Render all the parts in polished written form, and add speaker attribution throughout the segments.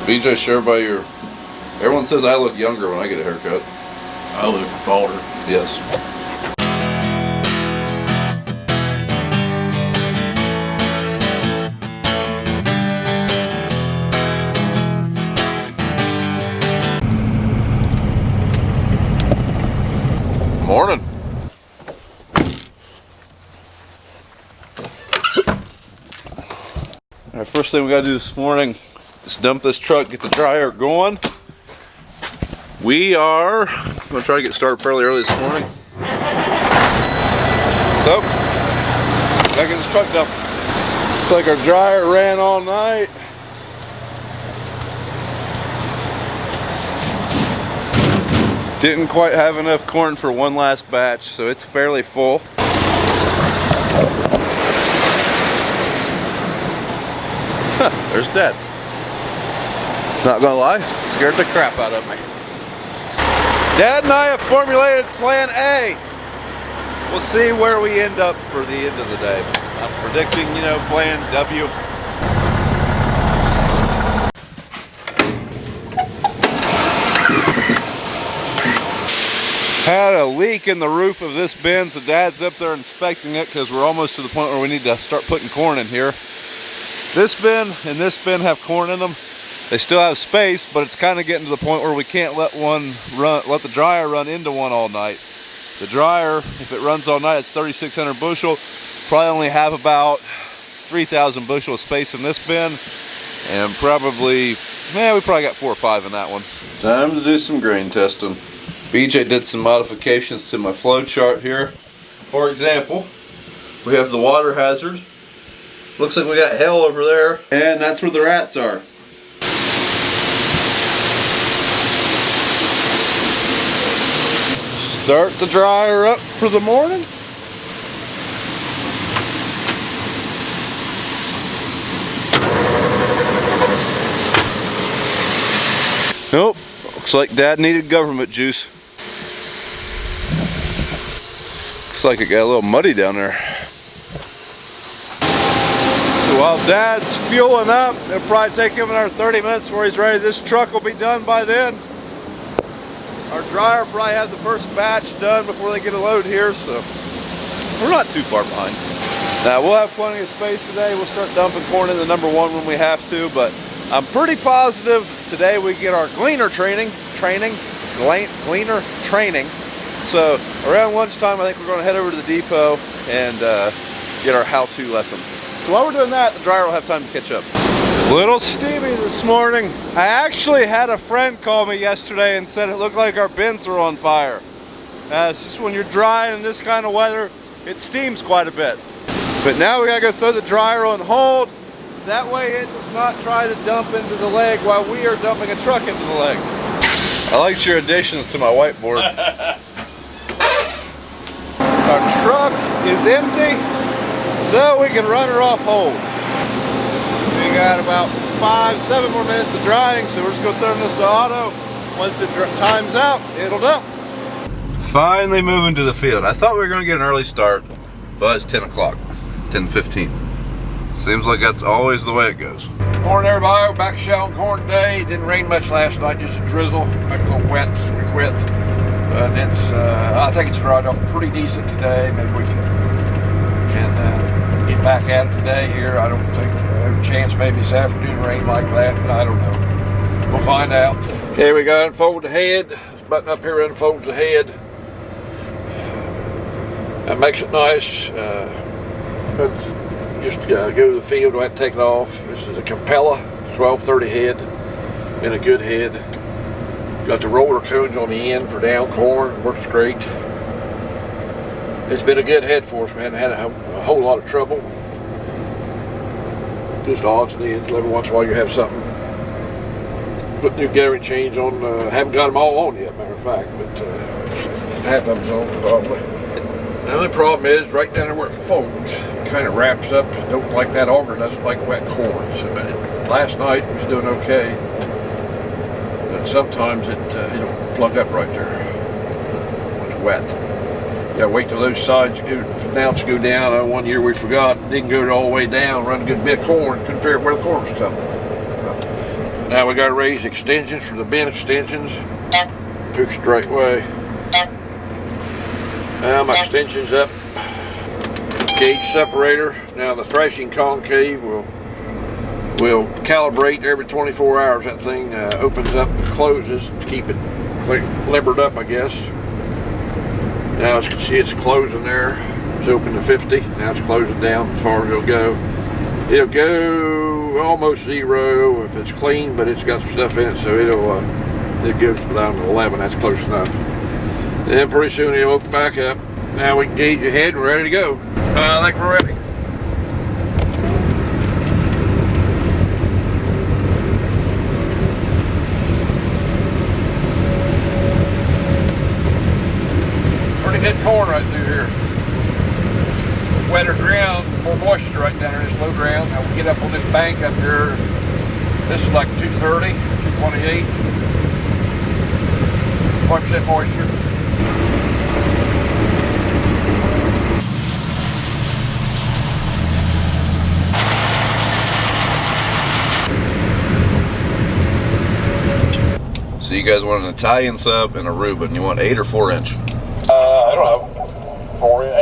Speaker 1: BJ, sure by your... Everyone says I look younger when I get a haircut.
Speaker 2: I look taller.
Speaker 1: Yes. Morning. All right, first thing we gotta do this morning is dump this truck, get the dryer going. We are gonna try to get started fairly early this morning. So, back in this truck dump. Looks like our dryer ran all night. Didn't quite have enough corn for one last batch, so it's fairly full. Huh, there's Dad. Not gonna lie, scared the crap out of me. Dad and I have formulated plan A. We'll see where we end up for the end of the day. I'm predicting, you know, plan W. Had a leak in the roof of this bin, so Dad's up there inspecting it because we're almost to the point where we need to start putting corn in here. This bin and this bin have corn in them. They still have space, but it's kind of getting to the point where we can't let the dryer run into one all night. The dryer, if it runs all night, it's 3,600 bushel. Probably only have about 3,000 bushel of space in this bin, and probably, we probably got 4 or 5 in that one. Time to do some grain testing. BJ did some modifications to my flow chart here. For example, we have the water hazard. Looks like we got hell over there, and that's where the rats are. Start the dryer up for the morning. Nope, looks like Dad needed government juice. Looks like it got a little muddy down there. So while Dad's fueling up, it'll probably take him another 30 minutes before he's ready. This truck will be done by then. Our dryer will probably have the first batch done before they get a load here, so we're not too far behind. Now we'll have plenty of space today. We'll start dumping corn in the number 1 when we have to, but I'm pretty positive today we get our gleaner training. So around lunchtime, I think we're going to head over to the depot and get our how-to lesson. So while we're doing that, the dryer will have time to catch up. Little steamy this morning. I actually had a friend call me yesterday and said it looked like our bins were on fire. It's just when you're dry in this kind of weather, it steams quite a bit. But now we gotta go throw the dryer on hold. That way it does not try to dump into the leg while we are dumping a truck into the leg. I liked your additions to my whiteboard. Our truck is empty, so we can run her off hold. We got about 5-7 more minutes of drying, so we're just gonna turn this to auto. Once it times out, it'll dump. Finally moving to the field. I thought we were gonna get an early start, but it's 10 o'clock, 10:15. Seems like that's always the way it goes.
Speaker 2: Morning everybody, we're back shelling corn today. It didn't rain much last night, just a drizzle. Got a little wet, we quit. But it's, I think it's dried off pretty decent today. Maybe we can get back at it today here. I don't think there's a chance maybe this afternoon rain like that, but I don't know. We'll find out. Okay, we got to unfold the head. This button up here unfolds the head. That makes it nice. Just go to the field, we'll have to take it off. This is a Capella 1230 head, and a good head. Got the roller cones on the end for down corn, works great. It's been a good head for us. We haven't had a whole lot of trouble. Just odds and ends. Every once in a while you have something. Put new gearing chains on. Haven't got them all on yet, matter of fact, but half of them's on probably. The only problem is right down there where it folds, it kind of wraps up. Don't like that auger, doesn't like wet corn. So, but last night it was doing okay. But sometimes it'll plug up right there when it's wet. You gotta wait till those sides snouts go down. One year we forgot, didn't go all the way down, run a good bit of corn, couldn't figure out where the corn was coming. Now we got to raise extensions for the bin extensions. 2 straight way. Now my extension's up. Gauge separator. Now the thrashing concave will calibrate every 24 hours. That thing opens up and closes to keep it limbered up, I guess. Now as you can see, it's closing there. It's open to 50. Now it's closing down as far as it'll go. It'll go almost 0 if it's clean, but it's got some stuff in it, so it goes down to 11. That's close enough. And then pretty soon it'll open back up. Now we can gauge ahead and we're ready to go. I think we're ready. Pretty good corn right through here. Wetter ground, more moisture right down here, this low ground. Now we get up on this bank up here. This is like 230, 228. 1% moisture.
Speaker 1: So you guys want an Italian sub and a Reuben. You want 8 or 4 inch?
Speaker 2: I don't know.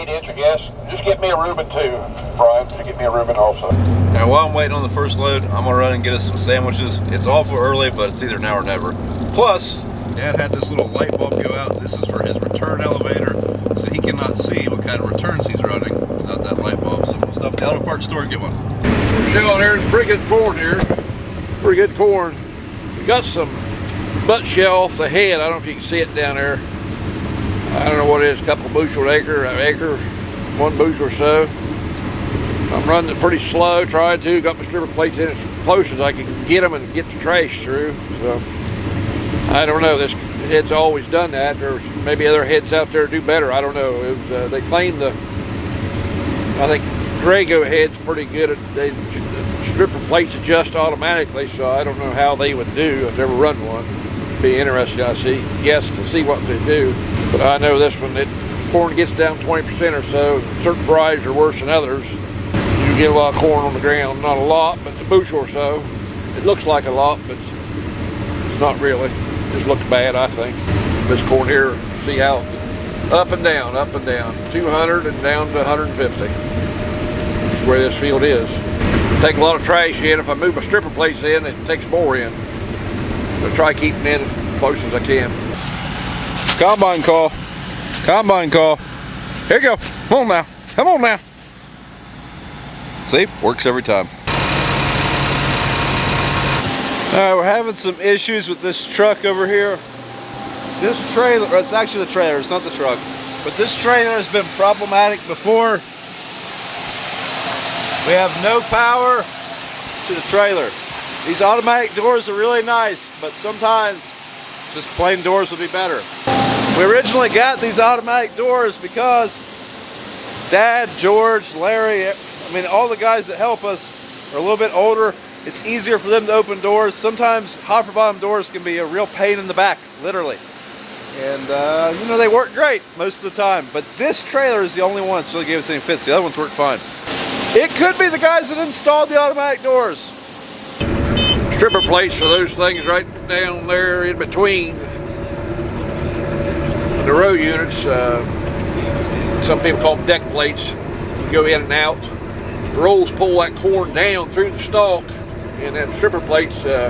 Speaker 2: 8 inch, I guess. Just get me a Reuben too, Brian. Just get me a Reuben also.
Speaker 1: Now while I'm waiting on the first load, I'm gonna run and get us some sandwiches. It's awful early, but it's either now or never. Plus, Dad had this little light bulb go out. This is for his return elevator, so he cannot see what kind of returns he's running without that light bulb. So we'll stop at the auto parts store and get one.
Speaker 2: Shell, there's pretty good corn here. Pretty good corn. We got some butt shell off the head. I don't know if you can see it down there. I don't know what it is, a couple of bushel acre, 1 bushel or so. I'm running it pretty slow, trying to. Got my stripper plates in as close as I can get them and get the trash through. So I don't know. This head's always done that. There's maybe other heads out there do better. I don't know. It was, they claim I think Drago head's pretty good at the stripper plates adjust automatically. So I don't know how they would do. I've never run one. It'd be interesting, to see what they do. But I know this one, corn gets down 20% or so. Certain varieties are worse than others. You get a lot of corn on the ground, not a lot, but a bushel or so. It looks like a lot, but it's not really. It just looks bad, I think. This corn here, see how it's up and down, 200 and down to 150. This is where this field is. Take a lot of trash in. If I move my stripper plates in, it takes more in. But try keeping it as close as I can.
Speaker 1: Combine call. Combine call. Here you go. Come on now. Come on now. See? Works every time. Alright, we're having some issues with this truck over here. This trailer, or it's actually the trailer, it's not the truck. But this trailer has been problematic before. We have no power to the trailer. These automatic doors are really nice, but sometimes just plain doors would be better. We originally got these automatic doors because Dad, George, Larry, all the guys that help us are a little bit older. It's easier for them to open doors. Sometimes hopper bottom doors can be a real pain in the back, literally. And they work great most of the time. But this trailer is the only one that's really gave us any fits. The other ones work fine. It could be the guys that installed the automatic doors.
Speaker 2: Stripper plates for those things right down there in between the row units. Some people call them deck plates. You go in and out. The rolls pull that corn down through the stalk, and then stripper plates, the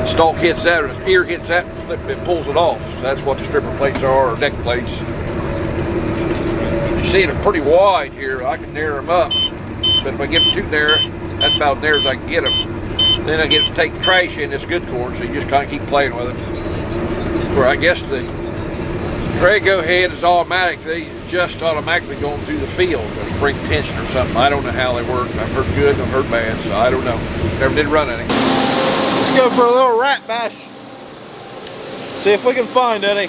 Speaker 2: stalk hits that, or the ear hits that, and it pulls it off. So that's what the stripper plates are, or deck plates. You see them pretty wide here. I can narrow them up, but if I get them too narrow, that's about as narrow as I can get them. Then I get to take the trash in this good corn, so you just kind of keep playing with it. Where I guess the Drago head is automatic. They adjust automatically going through the field. Or spring tension or something. I don't know how they work. I've heard good and I've heard bad, so I don't know. Never did run any.
Speaker 1: Let's go for a little rat bash. See if we can find any.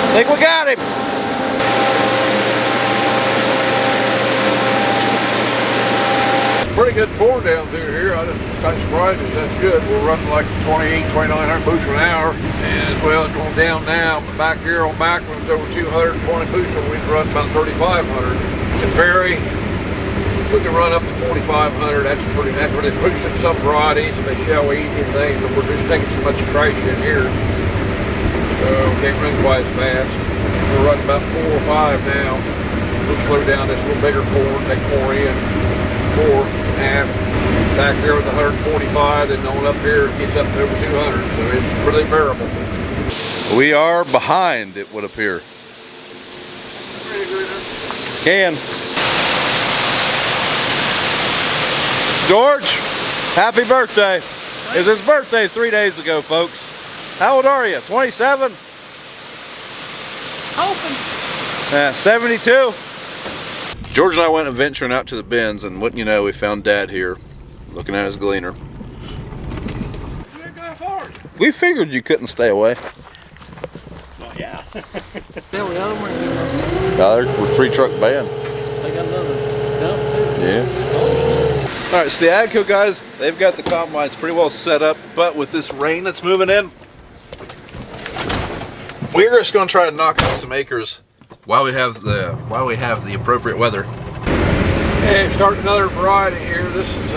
Speaker 1: I think we got him.
Speaker 2: Pretty good corn down through here. I'm kind of surprised that that's good. We're running like 2,900 bushel an hour. And well, it's going down now. But back here on back when it was over 220 bushel, we'd run about 3,500. In Perry, we can run up to 4,500. That's where they push in some varieties and they shell easy and things, but we're just taking so much trash in here. So we can't run quite as fast. We're running about 4 or 5 now. We'll slow down this little bigger corn, take more in. 4.5 back there with 145, then on up here it gets up to over 200, so it's really bearable.
Speaker 1: We are behind, it would appear. Can. George, happy birthday. It was his birthday 3 days ago, folks. How old are you? 27?
Speaker 3: Hoping.
Speaker 1: Yeah, 72. George and I went adventuring out to the bins, and wouldn't you know, we found Dad here, looking at his gleaner.
Speaker 2: You ain't going far.
Speaker 1: We figured you couldn't stay away.
Speaker 3: Oh, yeah. Still the other one.
Speaker 1: We're 3-truck band.
Speaker 3: They got another dump too.
Speaker 1: Yeah.
Speaker 3: Oh,
Speaker 1: All right, so the AGCO guys, they've got the combines pretty well set up, but with this rain that's moving in, we're just going to try to knock out some acres while we have the appropriate weather.
Speaker 2: Hey, starting another variety here. This is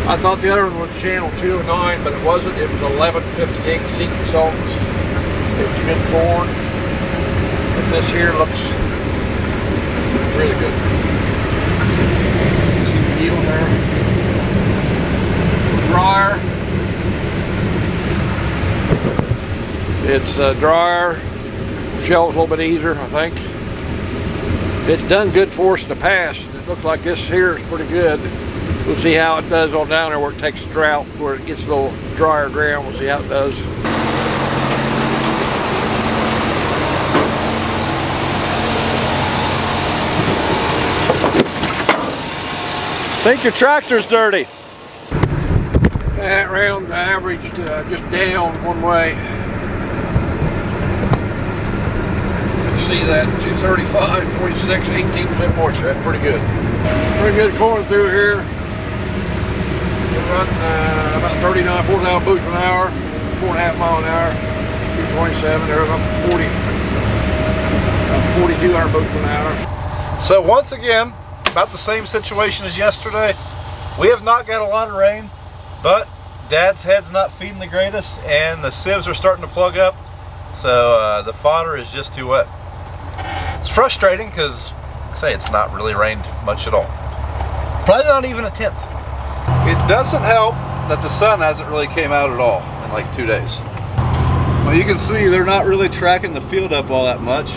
Speaker 2: I thought the other one was channel 209, but it wasn't. It was 1158 seed consultants. It's good corn. But this here looks really good. See the yield there. Drier. It's drier. Shell's a little bit easier, I think. It's done good for us in the past. It looks like this here is pretty good. We'll see how it does on down there where it takes the drought, where it gets a little drier ground. We'll see how it does.
Speaker 1: Think your tractor's dirty.
Speaker 2: That round averaged just down one way. See that 235.6, 18% moisture. That's pretty good. Pretty good corn through here. We're running about 4,000 bushel an hour, 4.5 mile an hour, 227. They're about 4,200 bushel an hour.
Speaker 1: So once again, about the same situation as yesterday. We have not got a lot of rain, but Dad's head's not feeding the greatest, and the sieves are starting to plug up. So the fodder is just too wet. It's frustrating because, like I say, it's not really rained much at all. Probably not even a tenth. It doesn't help that the sun hasn't really came out at all in like 2 days. Well, you can see they're not really tracking the field up all that much.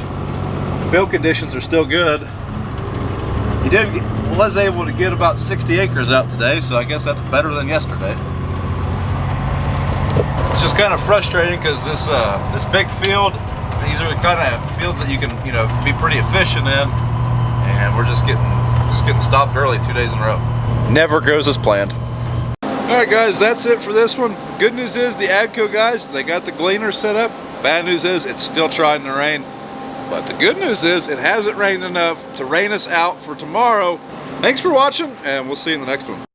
Speaker 1: Field conditions are still good. Was able to get about 60 acres out today, so I guess that's better than yesterday. It's just kind of frustrating because this big field, these are the kind of fields that you can, be pretty efficient in, and we're just getting stopped early 2 days in a row. Never goes as planned. All right, guys, that's it for this one. Good news is the AGCO guys, they got the gleaner set up. Bad news is it's still trying to rain. But the good news is it hasn't rained enough to rain us out for tomorrow. Thanks for watching, and we'll see you in the next one.